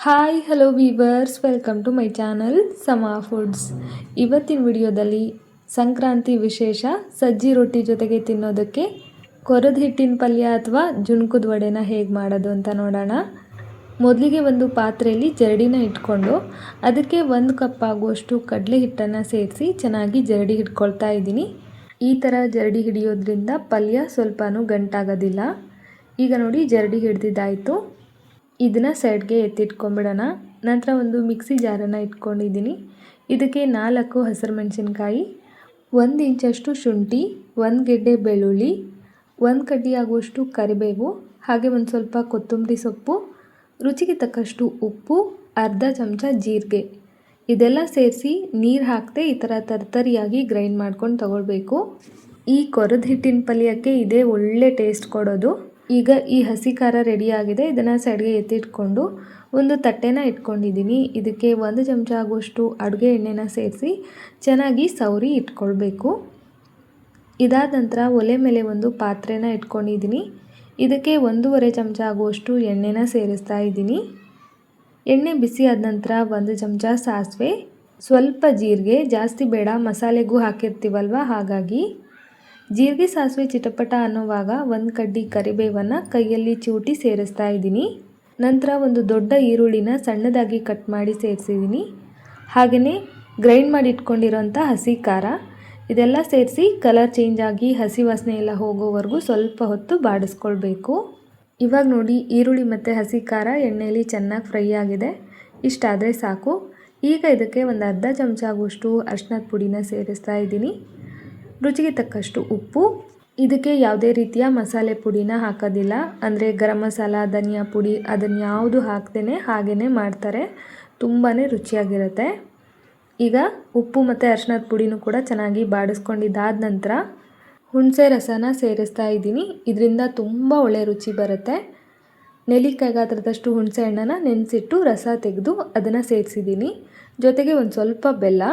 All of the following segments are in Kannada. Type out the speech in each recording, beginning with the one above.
Hi hello viewers, welcome to my channel Sama foods. ಇವತ್ತಿನ ವಿಡಿಯೋದಲ್ಲಿ ಸಂಕ್ರಾಂತಿ ವಿಶೇಷ ಸಜ್ಜಿ ರೊಟ್ಟಿ ಜೊತೆಗೆ ತಿನ್ನೋದಕ್ಕೆ ಕೊರದ ಹಿಟ್ಟಿನ ಪಲ್ಯ ಅಥವಾ ಜುಣ್ಕದ ವಡೆನ ಹೇಗೆ ಮಾಡೋದು ಅಂತ ನೋಡೋಣ. ಮೊದಲಿಗೆ ಒಂದು ಪಾತ್ರೆಯಲ್ಲಿ ಜರಡಿನ ಇಟ್ಕೊಂಡು ಅದಕ್ಕೆ 1 ಕಪ್ ಆಗುವಷ್ಟು ಕಡಲೆ ಹಿಟ್ಟನ್ನು ಸೇರಿಸಿ ಚೆನ್ನಾಗಿ ಜರಡಿ ಹಿಡ್ಕೊಳ್ತಾ ಇದ್ದೀನಿ. ಈ ಥರ ಜರಡಿ ಹಿಡಿಯೋದ್ರಿಂದ ಪಲ್ಯ ಸ್ವಲ್ಪನೂ ಗಂಟಾಗೋದಿಲ್ಲ. ಈಗ ನೋಡಿ ಜರಡಿ ಹಿಡ್ದಿದ್ದಾಯಿತು. ಇದನ್ನು ಸೈಡ್ಗೆ ಎತ್ತಿಟ್ಕೊಂಡ್ಬಿಡೋಣ. ನಂತರ ಒಂದು ಮಿಕ್ಸಿ ಜಾರನ್ನು ಇಟ್ಕೊಂಡಿದ್ದೀನಿ. ಇದಕ್ಕೆ 4 ಹಸಿರು ಮೆಣಸಿನ್ಕಾಯಿ, 1 ಇಂಚಷ್ಟು ಶುಂಠಿ, 1 ಗೆಡ್ಡೆ ಬೆಳ್ಳುಳ್ಳಿ, 1 ಕಡ್ಡಿ ಆಗುವಷ್ಟು ಕರಿಬೇವು, ಹಾಗೆ ಒಂದು ಸ್ವಲ್ಪ ಕೊತ್ತಂಬರಿ ಸೊಪ್ಪು, ರುಚಿಗೆ ತಕ್ಕಷ್ಟು ಉಪ್ಪು, ಅರ್ಧ ಚಮಚ ಜೀರಿಗೆ ಇದೆಲ್ಲ ಸೇರಿಸಿ ನೀರು ಹಾಕದೆ ಈ ಥರ ತರ್ತರಿಯಾಗಿ ಗ್ರೈಂಡ್ ಮಾಡ್ಕೊಂಡು ತಗೊಳ್ಬೇಕು. ಈ ಕೊರದ ಹಿಟ್ಟಿನ ಪಲ್ಯಕ್ಕೆ ಇದೇ ಒಳ್ಳೆ ಟೇಸ್ಟ್ ಕೊಡೋದು. ಈಗ ಈ ಹಸಿ ಖಾರ ರೆಡಿ ಆಗಿದೆ. ಇದನ್ನು ಸೈಡ್ಗೆ ಎತ್ತಿಟ್ಕೊಂಡು ಒಂದು ತಟ್ಟೆನ ಇಟ್ಕೊಂಡಿದ್ದೀನಿ. ಇದಕ್ಕೆ 1 ಚಮಚ ಆಗುವಷ್ಟು ಅಡುಗೆ ಎಣ್ಣೆನ ಸೇರಿಸಿ ಚೆನ್ನಾಗಿ ಸವರಿ ಇಟ್ಕೊಳ್ಬೇಕು. ಇದಾದ ನಂತರ ಒಲೆ ಮೇಲೆ ಒಂದು ಪಾತ್ರೆನ ಇಟ್ಕೊಂಡಿದ್ದೀನಿ. ಇದಕ್ಕೆ 1.5 ಚಮಚ ಆಗುವಷ್ಟು ಎಣ್ಣೆನ ಸೇರಿಸ್ತಾ ಇದ್ದೀನಿ. ಎಣ್ಣೆ ಬಿಸಿ ಆದ ನಂತರ 1 ಚಮಚ ಸಾಸಿವೆ, ಸ್ವಲ್ಪ ಜೀರಿಗೆ, ಜಾಸ್ತಿ ಬೇಡ, ಮಸಾಲೆಗೂ ಹಾಕಿರ್ತೀವಲ್ವ ಹಾಗಾಗಿ. ಜೀರಿಗೆ ಸಾಸಿವೆ ಚಿಟಪಟ ಅನ್ನೋವಾಗ 1 ಕಡ್ಡಿ ಕರಿಬೇವನ್ನು ಕೈಯಲ್ಲಿ ಚಿವುಟಿ ಸೇರಿಸ್ತಾ ಇದ್ದೀನಿ. ನಂತರ ಒಂದು ದೊಡ್ಡ ಈರುಳ್ಳಿನ ಸಣ್ಣದಾಗಿ ಕಟ್ ಮಾಡಿ ಸೇರಿಸಿದ್ದೀನಿ. ಹಾಗೆಯೇ ಗ್ರೈಂಡ್ ಮಾಡಿ ಇಟ್ಕೊಂಡಿರೋಂಥ ಹಸಿ ಖಾರ ಇದೆಲ್ಲ ಸೇರಿಸಿ ಕಲರ್ ಚೇಂಜ್ ಆಗಿ ಹಸಿ ವಾಸನೆ ಎಲ್ಲ ಹೋಗೋವರೆಗೂ ಸ್ವಲ್ಪ ಹೊತ್ತು ಬಾಡಿಸ್ಕೊಳ್ಬೇಕು. ಇವಾಗ ನೋಡಿ ಈರುಳ್ಳಿ ಮತ್ತು ಹಸಿ ಖಾರ ಎಣ್ಣೆಯಲ್ಲಿ ಚೆನ್ನಾಗಿ ಫ್ರೈ ಆಗಿದೆ. ಇಷ್ಟಾದರೆ ಸಾಕು. ಈಗ ಇದಕ್ಕೆ ಒಂದು ಅರ್ಧ ಚಮಚ ಆಗುವಷ್ಟು ಅರಿಶಿನದ ಪುಡಿನ ಸೇರಿಸ್ತಾ ಇದ್ದೀನಿ. ರುಚಿಗೆ ತಕ್ಕಷ್ಟು ಉಪ್ಪು. ಇದಕ್ಕೆ ಯಾವುದೇ ರೀತಿಯ ಮಸಾಲೆ ಪುಡಿನ ಹಾಕೋದಿಲ್ಲ, ಅಂದರೆ ಗರಂ ಮಸಾಲ, ಧನಿಯಾ ಪುಡಿ ಅದನ್ನು ಯಾವುದು ಹಾಕ್ದೇ ಹಾಗೇ ಮಾಡ್ತಾರೆ, ತುಂಬಾ ರುಚಿಯಾಗಿರುತ್ತೆ. ಈಗ ಉಪ್ಪು ಮತ್ತು ಅರಿಶಿನದ ಪುಡಿನೂ ಕೂಡ ಚೆನ್ನಾಗಿ ಬಾಡಿಸ್ಕೊಂಡಿದ್ದಾದ ನಂತರ ಹುಣಸೆ ರಸನ ಸೇರಿಸ್ತಾ ಇದ್ದೀನಿ. ಇದರಿಂದ ತುಂಬ ಒಳ್ಳೆ ರುಚಿ ಬರುತ್ತೆ. ನೆಲ್ಲಿಕಾಯಿ ಗಾತ್ರದಷ್ಟು ಹುಣಸೆ ಹಣ್ಣನ್ನು ನೆನೆಸಿಟ್ಟು ರಸ ತೆಗೆದು ಅದನ್ನು ಸೇರಿಸಿದ್ದೀನಿ. ಜೊತೆಗೆ ಒಂದು ಸ್ವಲ್ಪ ಬೆಲ್ಲ.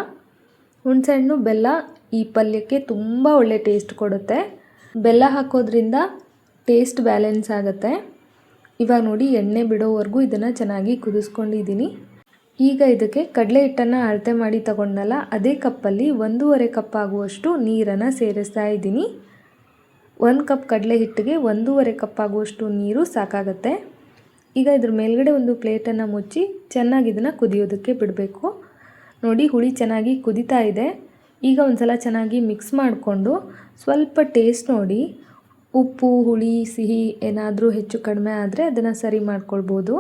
ಹುಣಸೆಹಣ್ಣು ಬೆಲ್ಲ ಈ ಪಲ್ಯಕ್ಕೆ ತುಂಬ ಒಳ್ಳೆ ಟೇಸ್ಟ್ ಕೊಡುತ್ತೆ. ಬೆಲ್ಲ ಹಾಕೋದ್ರಿಂದ ಟೇಸ್ಟ್ ಬ್ಯಾಲೆನ್ಸ್ ಆಗುತ್ತೆ. ಇವಾಗ ನೋಡಿ ಎಣ್ಣೆ ಬಿಡೋವರೆಗೂ ಇದನ್ನು ಚೆನ್ನಾಗಿ ಕುದಿಸ್ಕೊಂಡಿದ್ದೀನಿ. ಈಗ ಇದಕ್ಕೆ ಕಡಲೆ ಹಿಟ್ಟನ್ನು ಅಳತೆ ಮಾಡಿ ತಗೊಂಡಲ್ಲ, ಅದೇ ಕಪ್ಪಲ್ಲಿ 1.5 ಕಪ್ ಆಗುವಷ್ಟು ನೀರನ್ನು ಸೇರಿಸ್ತಾ ಇದ್ದೀನಿ. 1 ಕಪ್ ಕಡಲೆ ಹಿಟ್ಟಿಗೆ 1.5 ಕಪ್ ಆಗುವಷ್ಟು ನೀರು ಸಾಕಾಗುತ್ತೆ. ಈಗ ಇದ್ರ ಮೇಲ್ಗಡೆ ಒಂದು ಪ್ಲೇಟನ್ನು ಮುಚ್ಚಿ ಚೆನ್ನಾಗಿ ಇದನ್ನು ಕುದಿಯೋದಕ್ಕೆ ಬಿಡಬೇಕು. ನೋಡಿ ಹುಳಿ ಚೆನ್ನಾಗಿ ಕುದೀತಾ ಇದೆ. ಈಗ ಒಂದ್ಸಲ ಚೆನ್ನಾಗಿ ಮಿಕ್ಸ್ ಮಾಡಿಕೊಂಡು ಸ್ವಲ್ಪ ಟೇಸ್ಟ್ ನೋಡಿ, ಉಪ್ಪು, ಹುಳಿ, ಸಿಹಿ ಏನಾದರೂ ಹೆಚ್ಚು ಕಡಿಮೆ ಆದರೆ ಅದನ್ನು ಸರಿ ಮಾಡ್ಕೊಳ್ಬೋದು.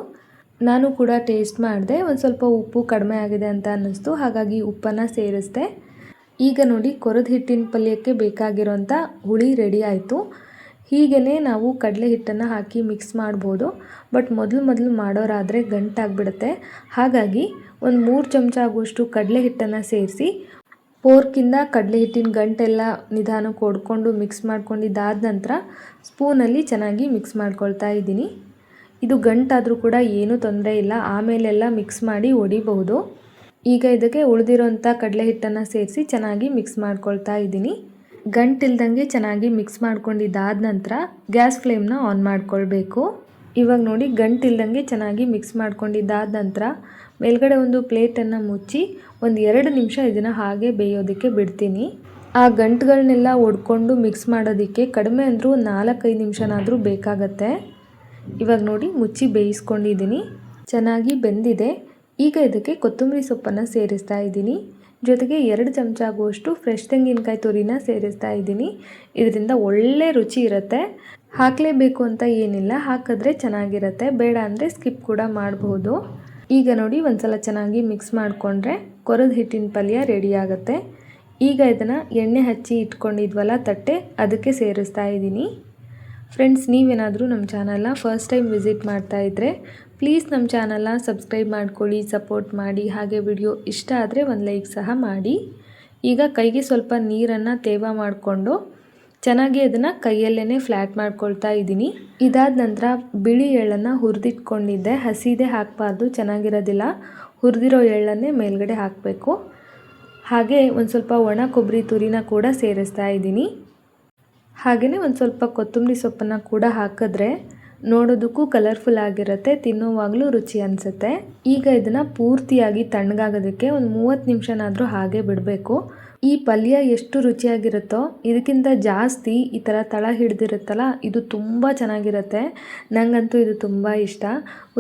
ನಾನು ಕೂಡ ಟೇಸ್ಟ್ ಮಾಡಿದೆ, ಒಂದು ಸ್ವಲ್ಪ ಉಪ್ಪು ಕಡಿಮೆ ಆಗಿದೆ ಅಂತ ಅನ್ನಿಸ್ತು, ಹಾಗಾಗಿ ಉಪ್ಪನ್ನು ಸೇರಿಸ್ದೆ. ಈಗ ನೋಡಿ ಕೊರದ ಹಿಟ್ಟಿನ ಪಲ್ಯಕ್ಕೆ ಬೇಕಾಗಿರೋಂಥ ಹುಳಿ ರೆಡಿ ಆಯಿತು. ಹೀಗೇ ನಾವು ಕಡಲೆ ಹಿಟ್ಟನ್ನು ಹಾಕಿ ಮಿಕ್ಸ್ ಮಾಡ್ಬೋದು. ಬಟ್ ಮೊದಲು ಮಾಡೋರಾದರೆ ಗಂಟಾಗಿಬಿಡುತ್ತೆ. ಹಾಗಾಗಿ ಒಂದು 3 ಚಮಚ ಆಗುವಷ್ಟು ಕಡಲೆ ಹಿಟ್ಟನ್ನು ಸೇರಿಸಿ ಫೋರ್ಕಿಂದ ಕಡಲೆ ಹಿಟ್ಟಿನ ಗಂಟೆಲ್ಲ ನಿಧಾನಕ್ಕೆ ಹೊಡ್ಕೊಂಡು ಮಿಕ್ಸ್ ಮಾಡ್ಕೊಂಡಿದ್ದಾದ ನಂತರ ಸ್ಪೂನಲ್ಲಿ ಚೆನ್ನಾಗಿ ಮಿಕ್ಸ್ ಮಾಡ್ಕೊಳ್ತಾ ಇದ್ದೀನಿ. ಇದು ಗಂಟಾದರೂ ಕೂಡ ಏನೂ ತೊಂದರೆ ಇಲ್ಲ, ಆಮೇಲೆಲ್ಲ ಮಿಕ್ಸ್ ಮಾಡಿ ಹೊಡಿಬಹುದು. ಈಗ ಇದಕ್ಕೆ ಉಳಿದಿರೋಂಥ ಕಡಲೆ ಹಿಟ್ಟನ್ನು ಸೇರಿಸಿ ಚೆನ್ನಾಗಿ ಮಿಕ್ಸ್ ಮಾಡ್ಕೊಳ್ತಾ ಇದ್ದೀನಿ. ಗಂಟಿಲ್ದಂಗೆ ಚೆನ್ನಾಗಿ ಮಿಕ್ಸ್ ಮಾಡ್ಕೊಂಡಿದ್ದಾದ ನಂತರ ಗ್ಯಾಸ್ ಫ್ಲೇಮ್ನ ಆನ್ ಮಾಡ್ಕೊಳ್ಬೇಕು. ಇವಾಗ ನೋಡಿ ಗಂಟಿಲ್ದಂಗೆ ಚೆನ್ನಾಗಿ ಮಿಕ್ಸ್ ಮಾಡ್ಕೊಂಡಿದ್ದಾದ ನಂತರ ಮೇಲ್ಗಡೆ ಒಂದು ಪ್ಲೇಟನ್ನು ಮುಚ್ಚಿ ಒಂದು 2 ನಿಮಿಷ ಇದನ್ನು ಹಾಗೆ ಬೇಯೋದಕ್ಕೆ ಬಿಡ್ತೀನಿ. ಆ ಗಂಟುಗಳನ್ನೆಲ್ಲ ಒಡ್ಕೊಂಡು ಮಿಕ್ಸ್ ಮಾಡೋದಕ್ಕೆ ಕಡಿಮೆ ಅಂದರೂ 4-5 ನಿಮಿಷನಾದರೂ ಬೇಕಾಗತ್ತೆ. ಇವಾಗ ನೋಡಿ ಮುಚ್ಚಿ ಬೇಯಿಸ್ಕೊಂಡಿದ್ದೀನಿ, ಚೆನ್ನಾಗಿ ಬೆಂದಿದೆ. ಈಗ ಇದಕ್ಕೆ ಕೊತ್ತಂಬರಿ ಸೊಪ್ಪನ್ನು ಸೇರಿಸ್ತಾ ಇದ್ದೀನಿ. ಜೊತೆಗೆ 2 ಚಮಚ ಆಗುವಷ್ಟು ಫ್ರೆಶ್ ತೆಂಗಿನಕಾಯಿ ತುರಿನ ಸೇರಿಸ್ತಾ ಇದ್ದೀನಿ. ಇದರಿಂದ ಒಳ್ಳೆ ರುಚಿ ಇರುತ್ತೆ. ಹಾಕಲೇಬೇಕು ಅಂತ ಏನಿಲ್ಲ, ಹಾಕಿದ್ರೆ ಚೆನ್ನಾಗಿರುತ್ತೆ, ಬೇಡ ಅಂದರೆ ಸ್ಕಿಪ್ ಕೂಡ ಮಾಡಬಹುದು. ಈಗ ನೋಡಿ ಒಂದ್ಸಲ ಚೆನ್ನಾಗಿ ಮಿಕ್ಸ್ ಮಾಡಿಕೊಂಡ್ರೆ ಕೊರದ ಹಿಟ್ಟಿನ ಪಲ್ಯ ರೆಡಿ ಆಗುತ್ತೆ. ಈಗ ಇದನ್ನು ಎಣ್ಣೆ ಹಚ್ಚಿ ಇಟ್ಕೊಂಡಿದ್ವಲ್ಲ ತಟ್ಟೆ, ಅದಕ್ಕೆ ಸೇರಿಸ್ತಾ ಇದ್ದೀನಿ. ಫ್ರೆಂಡ್ಸ್, ನೀವೇನಾದರೂ ನಮ್ಮ ಚಾನಲ್ನ ಫಸ್ಟ್ ಟೈಮ್ ವಿಸಿಟ್ ಮಾಡ್ತಾ ಇದ್ದರೆ ಪ್ಲೀಸ್ ನಮ್ಮ ಚಾನಲ್ನ ಸಬ್ಸ್ಕ್ರೈಬ್ ಮಾಡ್ಕೊಳ್ಳಿ, ಸಪೋರ್ಟ್ ಮಾಡಿ. ಹಾಗೆ ವಿಡಿಯೋ ಇಷ್ಟ ಆದರೆ ಒಂದು ಲೈಕ್ ಸಹ ಮಾಡಿ. ಈಗ ಕೈಗೆ ಸ್ವಲ್ಪ ನೀರನ್ನು ತೇವ ಮಾಡಿಕೊಂಡು ಚೆನ್ನಾಗಿ ಅದನ್ನು ಕೈಯಲ್ಲೇ ಫ್ಲ್ಯಾಟ್ ಮಾಡ್ಕೊಳ್ತಾ ಇದ್ದೀನಿ. ಇದಾದ ನಂತರ ಬಿಳಿ ಎಳ್ಳನ್ನು ಹುರಿದಿಟ್ಕೊಂಡಿದ್ದೆ, ಹಸಿದೇ ಹಾಕಬಾರ್ದು, ಚೆನ್ನಾಗಿರೋದಿಲ್ಲ. ಹುರಿದಿರೋ ಎಳ್ಳನ್ನೇ ಮೇಲ್ಗಡೆ ಹಾಕಬೇಕು. ಹಾಗೆ ಒಂದು ಸ್ವಲ್ಪ ಒಣ ಕೊಬ್ಬರಿ ತುರಿನ ಕೂಡ ಸೇರಿಸ್ತಾ ಇದ್ದೀನಿ. ಹಾಗೆಯೇ ಒಂದು ಸ್ವಲ್ಪ ಕೊತ್ತಂಬರಿ ಸೊಪ್ಪನ್ನು ಕೂಡ ಹಾಕಿದ್ರೆ ನೋಡೋದಕ್ಕೂ ಕಲರ್ಫುಲ್ ಆಗಿರುತ್ತೆ, ತಿನ್ನೋವಾಗಲೂ ರುಚಿ ಅನಿಸುತ್ತೆ. ಈಗ ಇದನ್ನು ಪೂರ್ತಿಯಾಗಿ ತಣ್ಣಗಾಗೋದಕ್ಕೆ ಒಂದು 30 ನಿಮಿಷನಾದರೂ ಹಾಗೆ ಬಿಡಬೇಕು. ಈ ಪಲ್ಯ ಎಷ್ಟು ರುಚಿಯಾಗಿರುತ್ತೋ ಇದಕ್ಕಿಂತ ಜಾಸ್ತಿ ಈ ಥರ ತಳ ಹಿಡ್ದಿರುತ್ತಲ್ಲ, ಇದು ತುಂಬ ಚೆನ್ನಾಗಿರುತ್ತೆ. ನನಗಂತೂ ಇದು ತುಂಬ ಇಷ್ಟ.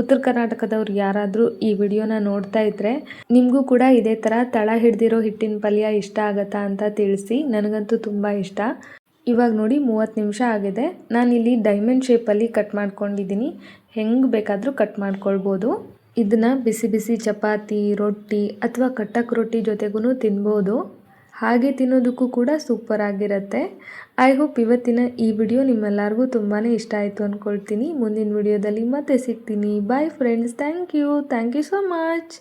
ಉತ್ತರ ಕರ್ನಾಟಕದವ್ರು ಯಾರಾದರೂ ಈ ವಿಡಿಯೋನ ನೋಡ್ತಾ ಇದ್ದರೆ ನಿಮಗೂ ಕೂಡ ಇದೇ ಥರ ತಳ ಹಿಡ್ದಿರೋ ಹಿಟ್ಟಿನ ಪಲ್ಯ ಇಷ್ಟ ಆಗುತ್ತಾ ಅಂತ ತಿಳಿಸಿ. ನನಗಂತೂ ತುಂಬ ಇಷ್ಟ. ಇವಾಗ ನೋಡಿ 30 ನಿಮಿಷ ಆಗಿದೆ. ನಾನಿಲ್ಲಿ ಡೈಮಂಡ್ ಶೇಪಲ್ಲಿ ಕಟ್ ಮಾಡ್ಕೊಂಡಿದ್ದೀನಿ. ಹೆಂಗೆ ಬೇಕಾದರೂ ಕಟ್ ಮಾಡ್ಕೊಳ್ಬೋದು. ಇದನ್ನು ಬಿಸಿ ಬಿಸಿ ಚಪಾತಿ, ರೊಟ್ಟಿ ಅಥವಾ ಕಟ್ಟಕ್ಕೆ ರೊಟ್ಟಿ ಜೊತೆಗೂ ತಿನ್ಬೋದು. ಹಾಗೆ ತಿನ್ನೋದಕ್ಕೂ ಕೂಡ ಸೂಪರ್ ಆಗಿರುತ್ತೆ. ಐ ಹೋಪ್ ಇವತ್ತಿನ ಈ ವಿಡಿಯೋ ನಿಮ್ಮೆಲ್ಲರಿಗೂ ತುಂಬಾ ಇಷ್ಟ ಆಯಿತು ಅಂದ್ಕೊಳ್ತೀನಿ. ಮುಂದಿನ ವಿಡಿಯೋದಲ್ಲಿ ಮತ್ತೆ ಸಿಗ್ತೀನಿ. Bye friends. Thank you so much.